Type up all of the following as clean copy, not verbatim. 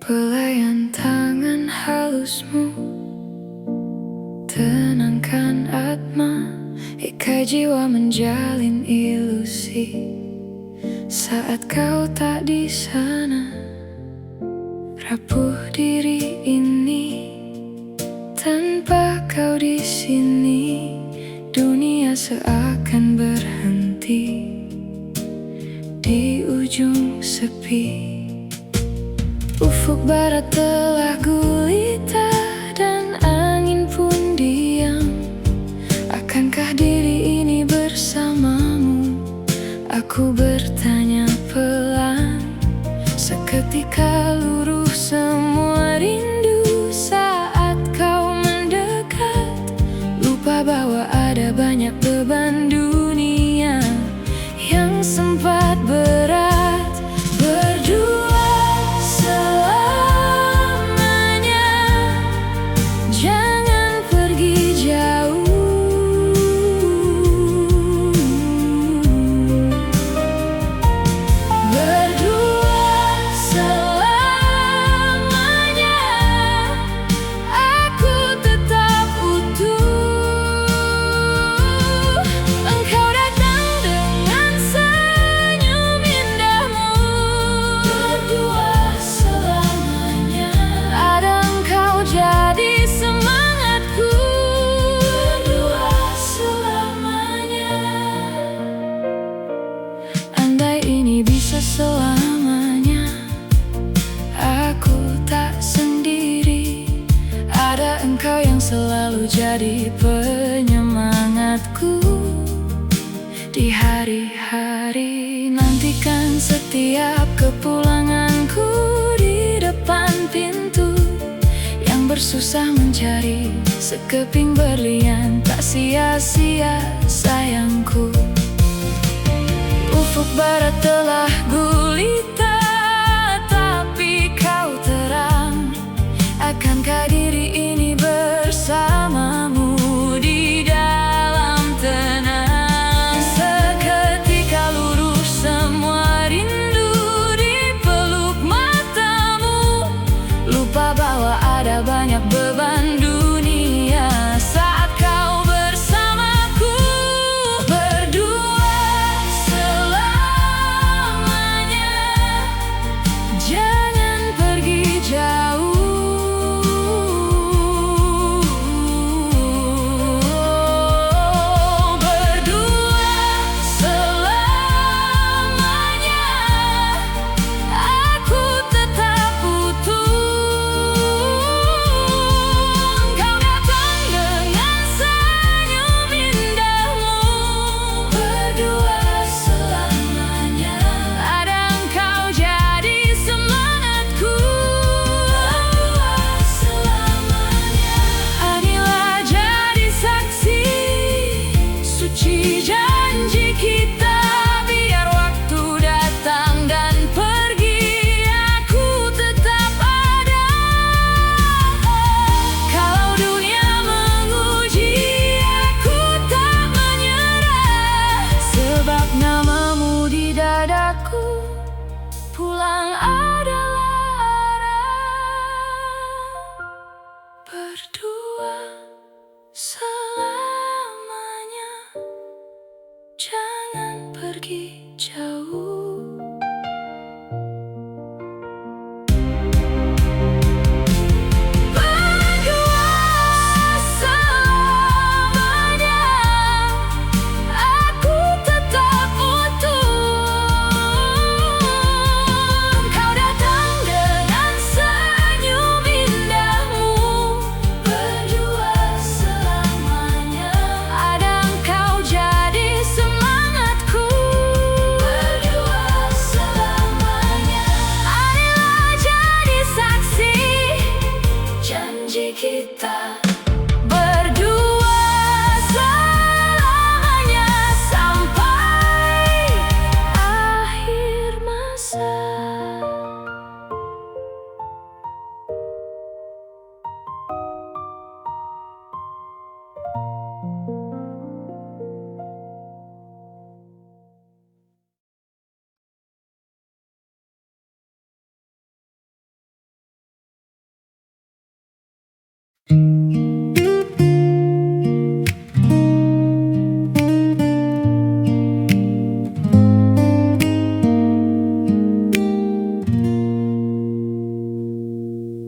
Pelayan tangan halusmu tenangkan atma, ikat jiwa menjalin ilusi. Saat kau tak di sana, rapuh diri ini. Tanpa kau di sini, dunia seakan berhenti di ujung sepi. Ufuk barat telah gulita dan angin pun diam. Akankah diri ini bersamamu? Aku bertanya pelan. Seketika luruh semua rindu saat kau mendekat. Lupa bahwa ada banyak beban dunia yang sempat berat. Berdua selamanya, jangan pergi jauh. Berdua selamanya, aku tetap utuh. Engkau datang dengan senyum indahmu. Berdua selamanya, ada engkau jadi semangatku. Berdua selamanya. Andai ini bisa selamanya, aku tak sendiri. Ada engkau yang selalu jadi penyemangatku. Di hari-hari nantikan setiap kepulanganku. Di depan pintu yang bersusah mencari sekeping berlian, tak sia-sia sayangku. Ufuk barat telah gulita, tapi kau terang. Akankah diri ini bersamamu di dalam tenang? Seketika luruh semua rindu di peluk matamu. Lupa bahwa ada banyak beban dunia saat kau bersamaku. Berdua selamanya,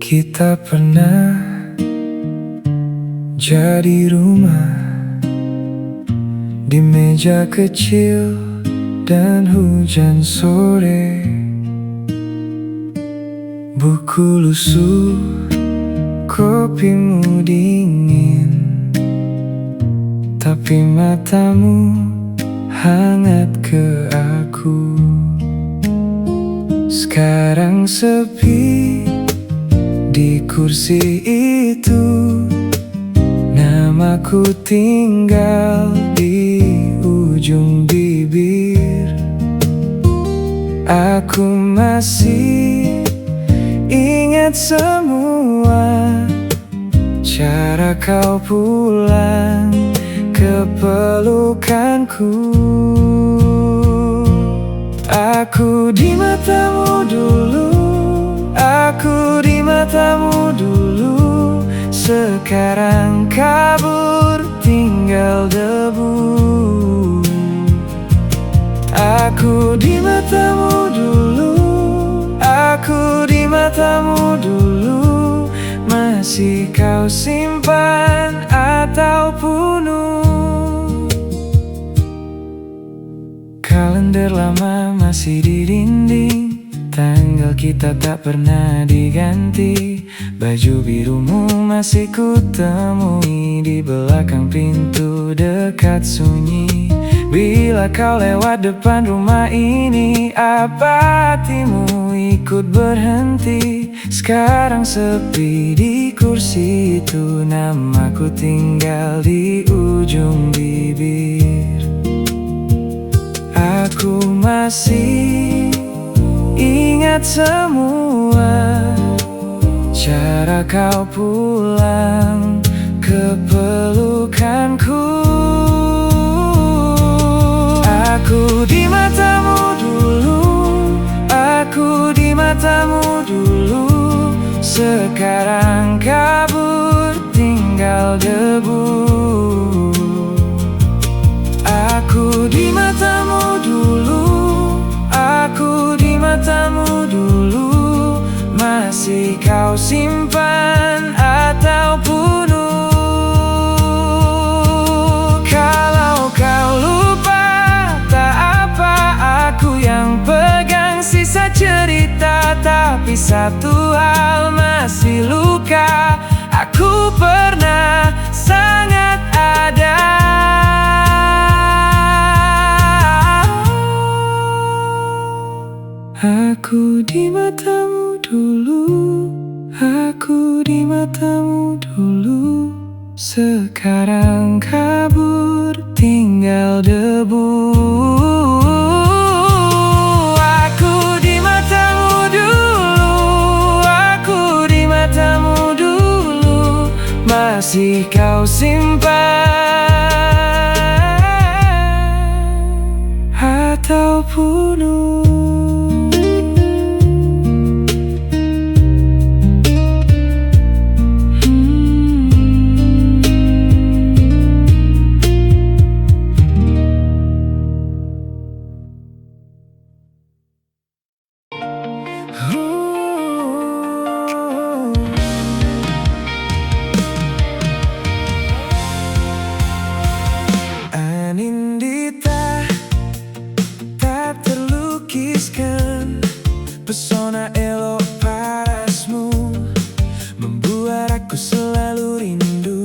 Kita pernah jadi rumah di meja kecil dan hujan sore. Buku lusuh, kopimu dingin, tapi matamu hangat ke aku. Sekarang sepi di kursi itu, namaku tinggal di ujung bibir. Aku masih ingat semua cara kau pulang ke pelukanku. Aku di matamu dulu, aku di matamu dulu. Sekarang kabur tinggal debu. Aku di matamu dulu, aku di matamu dulu. Masih kau simpan atau bunuh? Kalender lama masih di dinding, tanggal kita tak pernah diganti. Baju birumu masih kutemui di belakang pintu dekat sunyi. Bila kau lewat depan rumah ini, apa hatimu ikut berhenti? Sekarang sepi di kursi itu, namaku tinggal di ujung bibir. Aku masih ingat semua cara kau pulang ke pelukanku. Aku di matamu dulu, aku di matamu dulu. Sekarang kabur tinggal debu. Aku di matamu dulu, aku di matamu dulu. Masih kau simpan atau bunuh? Kalau kau lupa, tak apa, aku yang pegang sisa cerita. Tapi satu hal masih luka, aku pernah sangat ada. Aku di matamu dulu, aku di matamu dulu. Sekarang kabur tinggal debu. Aku di matamu dulu, aku di matamu dulu. Masih kau simpan atau bunuh? Anindita, tak terlukiskan pesona elok parasmu, membuat aku selalu rindu,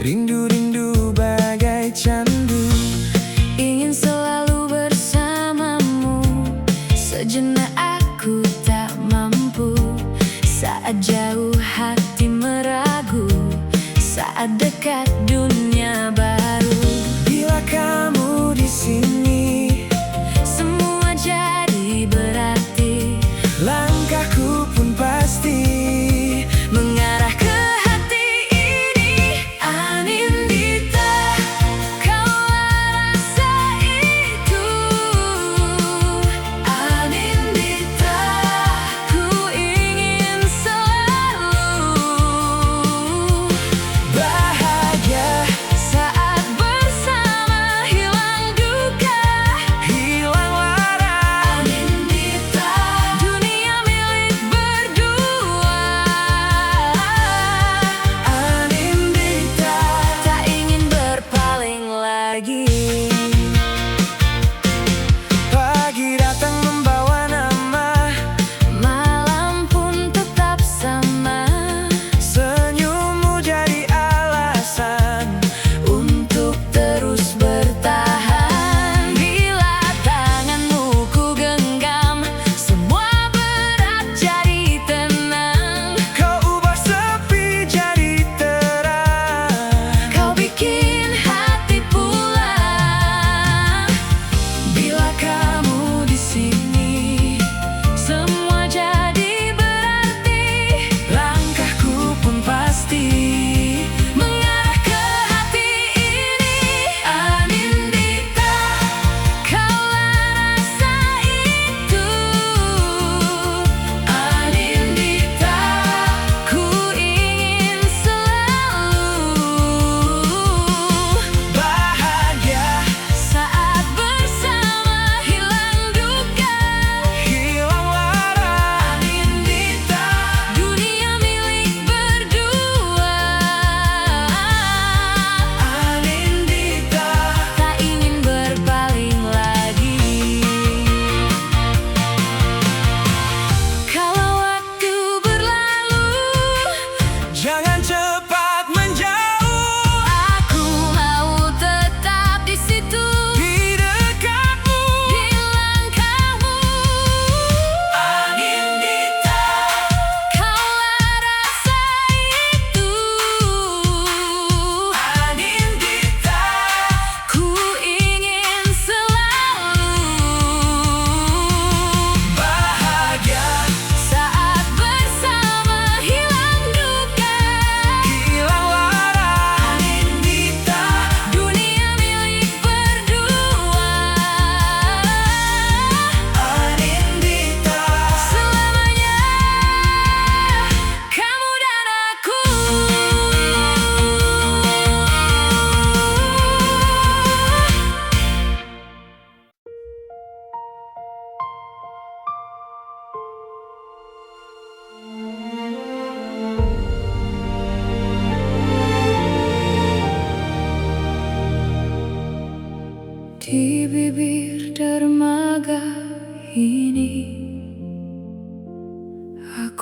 rindu-rindu bagai candu. Ingin selalu bersamamu, sejenak aku tak mampu. Saat jauh hati meragu, saat dekat dunia baru. Bila kamu di sini, semua jadi berarti. langkahku pun pasti mengarah ke hati ini. Anindita, kaulah rasa itu. Anindita, ku ingin selalu bahagia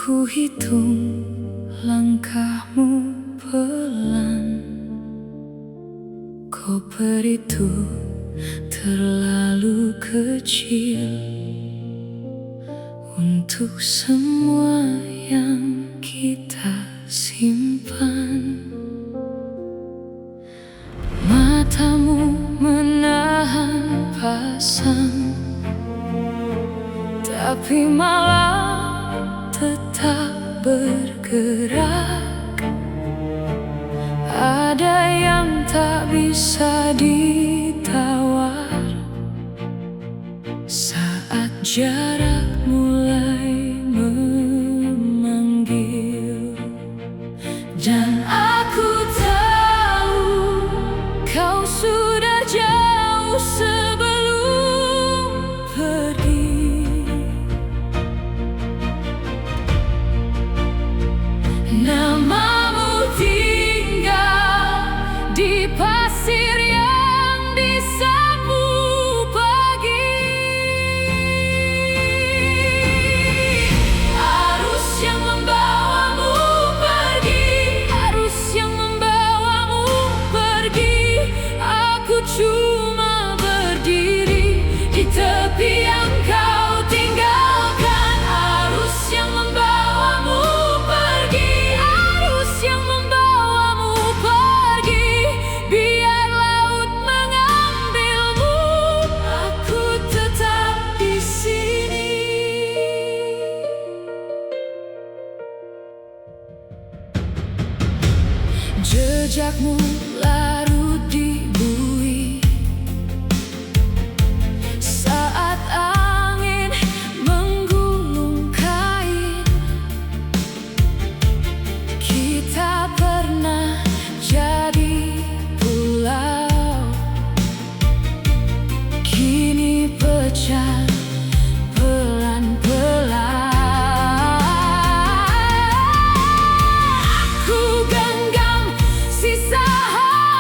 Ku hitung langkahmu pelan. Koper itu terlalu kecil untuk semua yang kita simpan. Matamu menahan pasang, tapi malam tetap bergerak. Ada yang tak bisa ditawar saat jarak mulai memanggil. Dan aku tahu kau sudah jauh sebelum pergi. Namamu tinggal di pasir yang disapu pagi. Arus yang membawamu pergi, arus yang membawamu pergi. Aku cuma berdiri di tepi yang kau tinggalkan. Arus yang membawamu pergi, arus yang membawamu pergi. Biar laut mengambilmu, aku tetap di sini. Jejakmu larut di bui saat angin menggulung kain. Kita pernah jadi pulau, kini pecah pelan-pelan. Aku genggam sisa harapan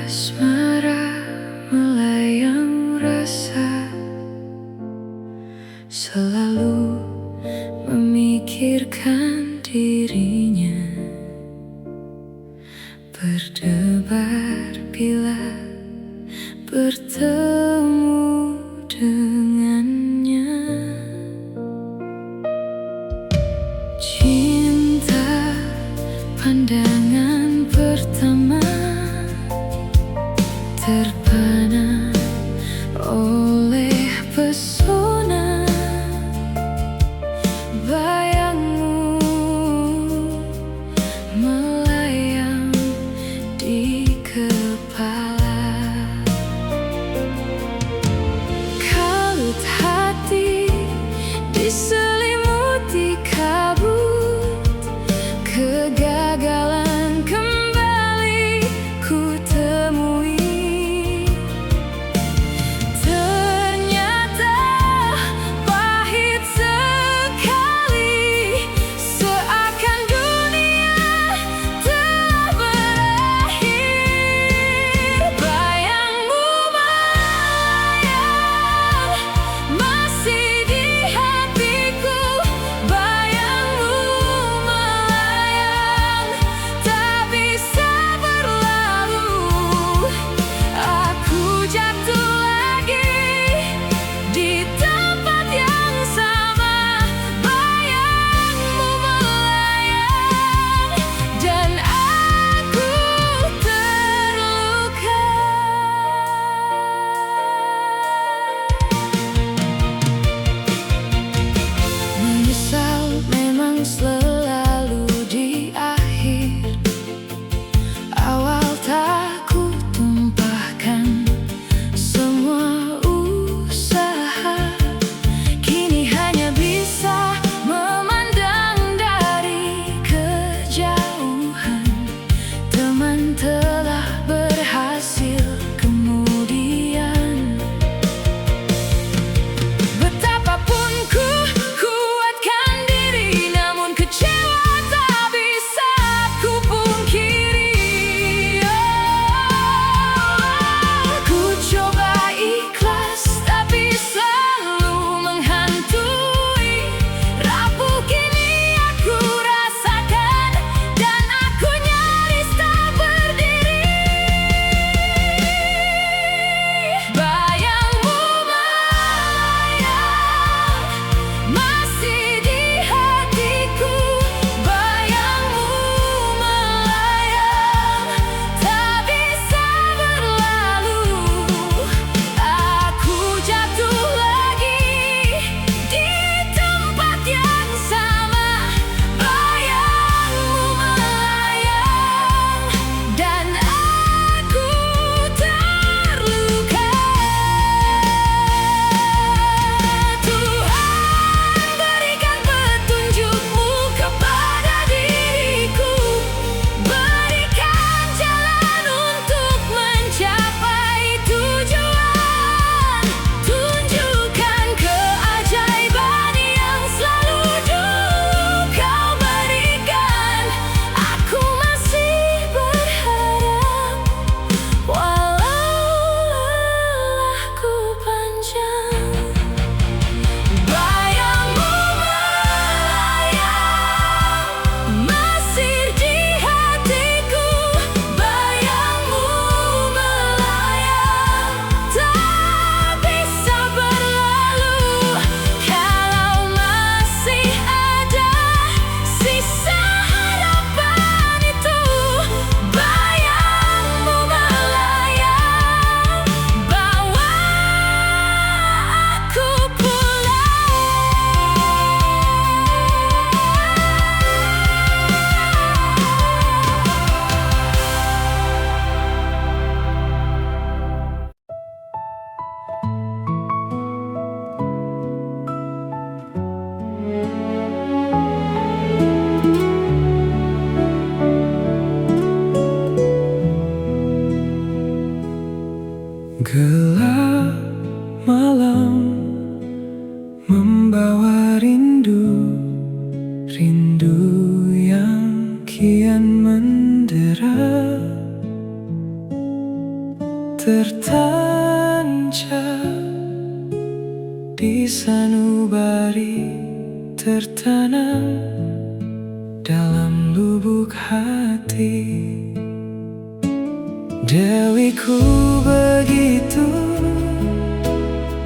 asmara melayang rasa, selalu memikirkan dirinya, berdebar bila bertemu dengannya. Cinta pandangan pertama, terpana oleh pesona bayangmu melayang di kepala. Kalut hati diselimuti kabut, kegagalan kembali ku temui. Ternyata pahit sekali, seakan dunia telah berakhir. Bayangmu melayang masih di hatiku, bayangmu melayang tak bisa berlalu. Aku jatuh lagi di tempat yang sama, bayangmu melayang dan aku terluka. Menyesal memang selalu di akhir. Awal tak ku tumpahkan semua usaha, kini hanya bisa memandang dari kejauhan. Teman telah berhasil kemudian. Betapapun ku kuatkan diri, namun kecewa tak bisa ku pungkiri. Ku coba ikhlas tapi selalu menghantui. Rapuh kini aku rasakan dan aku nyaris tak berdiri. Bayangmu melayang masih di hatiku, bayangmu melayang tak bisa berlalu. Aku jatuh lagi di tempat yang sama, bayangmu melayang dan aku terluka. Tuhan, berikan petunjuk-Mu kepada diriku, berikan jalan untuk mencapai tujuan. Tunjukkan keajaiban yang selalu dulu Kau berikan. Aku masih berharap walau lelahku panjang. Bayangmu melayang masih di hatiku, bayangmu melayang tak bisa berlalu. Kalau masih ada sisa harapan itu, bayangmu melayang bawa aku Gelap malam membawa rindu, rindu yang kian mendera. tertancap di sanubari, tertanam dalam lubuk hati. Dewiku, begitu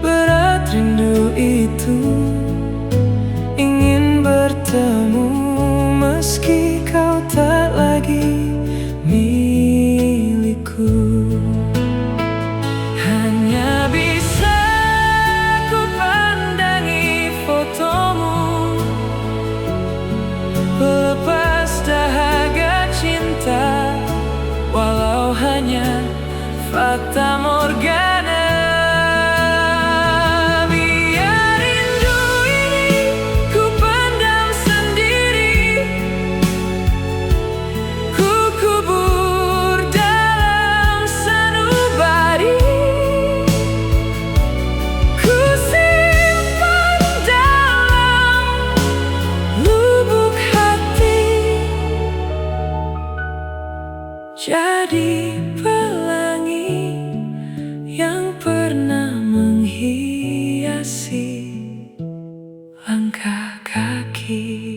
berat rindu itu, ingin bertemu meski kau tak lagi milikku. Hanya bisa ku pandangi fotomu, lepas dahaga cinta, walau hanya fata morgana. Biar rindu ini ku pendam sendiri, ku kubur dalam sanubari, ku simpan dalam lubuk hati, jadi pelangi yang pernah menghiasi langkah kaki.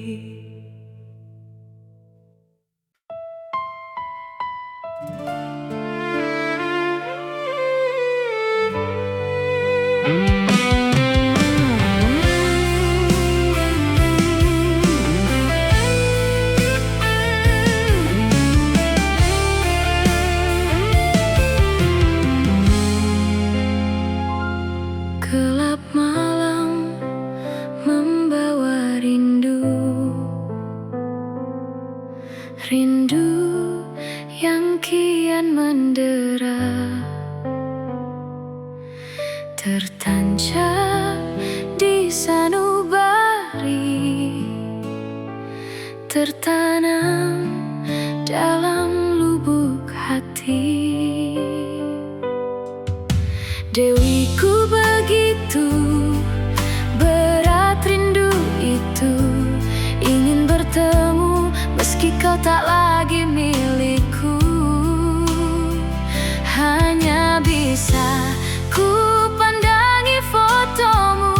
Gelap malam membawa rindu, rindu yang kian mendera, tertancap di sanubari, tertanam dalam lubuk hati. Dewiku, begitu berat rindu itu, ingin bertemu meski kau tak lagi milikku. Hanya bisa ku pandangi fotomu,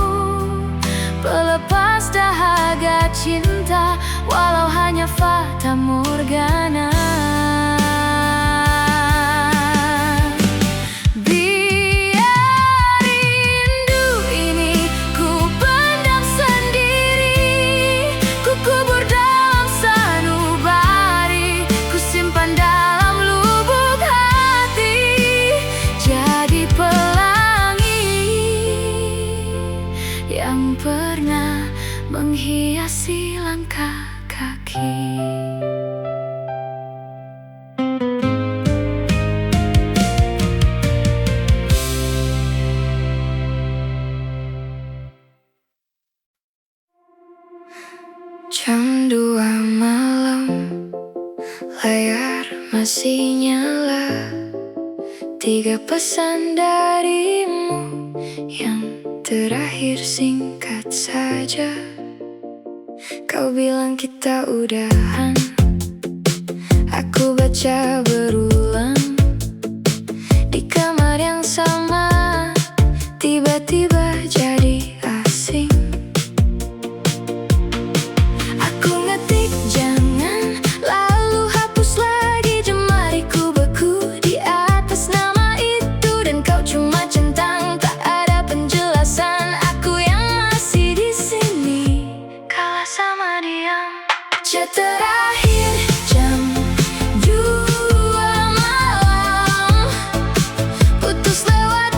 pelepas dahaga cinta, walau hanya fata morgana. Yang pernah menghiasi langkah kaki. Jam 2 malam, layar masih nyala. 3 pesan darimu yang terakhir singkat saja. Kau bilang kita udahan, aku baca berulang di kamar yang sama, tiba-tiba jadi asing. Aku ngetik jangan, lalu hapus lagi, jemariku beku di atas nama itu, dan kau cuma centang, tak ada penjelasan. Aku yang masih di sini, kalah sama diam. Chat terakhir jam 2 malam, putus lewat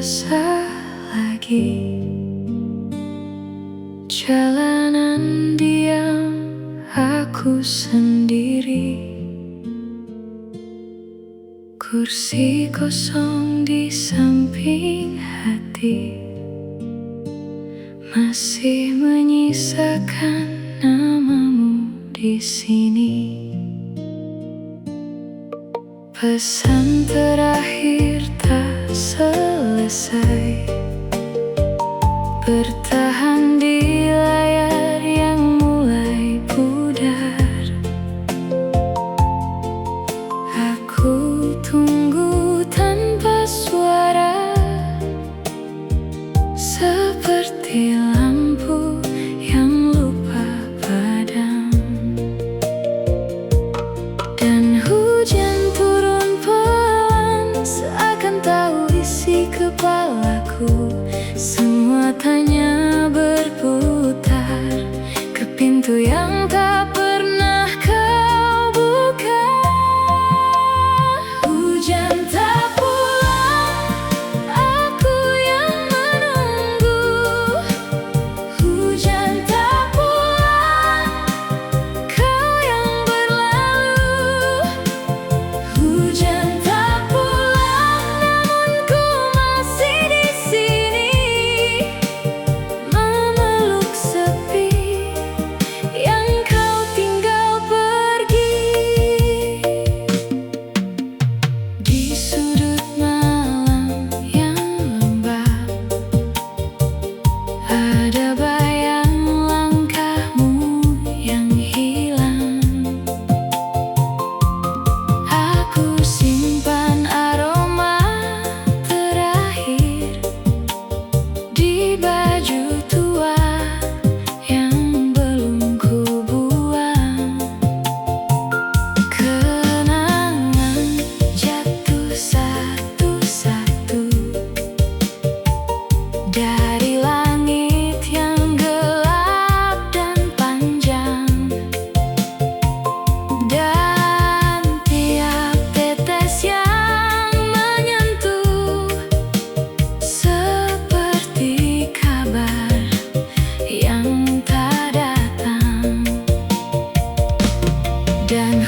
biasa lagi. Jalanan diam, aku sendiri. Kursi kosong di samping hati, masih menyisakan namamu di sini. Pesan terakhir tak selesai, bertahan di layar yang mulai pudar. Aku tunggu tanpa suara, seperti lampu yang lupa padam. Dan hujan turun pelan, seakan tahu isi kepalaku. Semua tanya berputar ke pintu yang tak pernah kau buka. Hujan tak pulang, aku yang menunggu. Hujan tak pulang, kau yang berlalu. Hujan tak pulang, namun ku masih di sini, memeluk sepi yang kau tinggal pergi. Di sudut malam yang lembab, ada bayang langkahmu yang hilang. Aku simpan aroma terakhir di baju tua yang belum ku buang. Kenangan jatuh satu-satu dari langit yang gelap dan panjang. Dan tiap tetes yang menyentuh, seperti kabar yang tak datang. Dan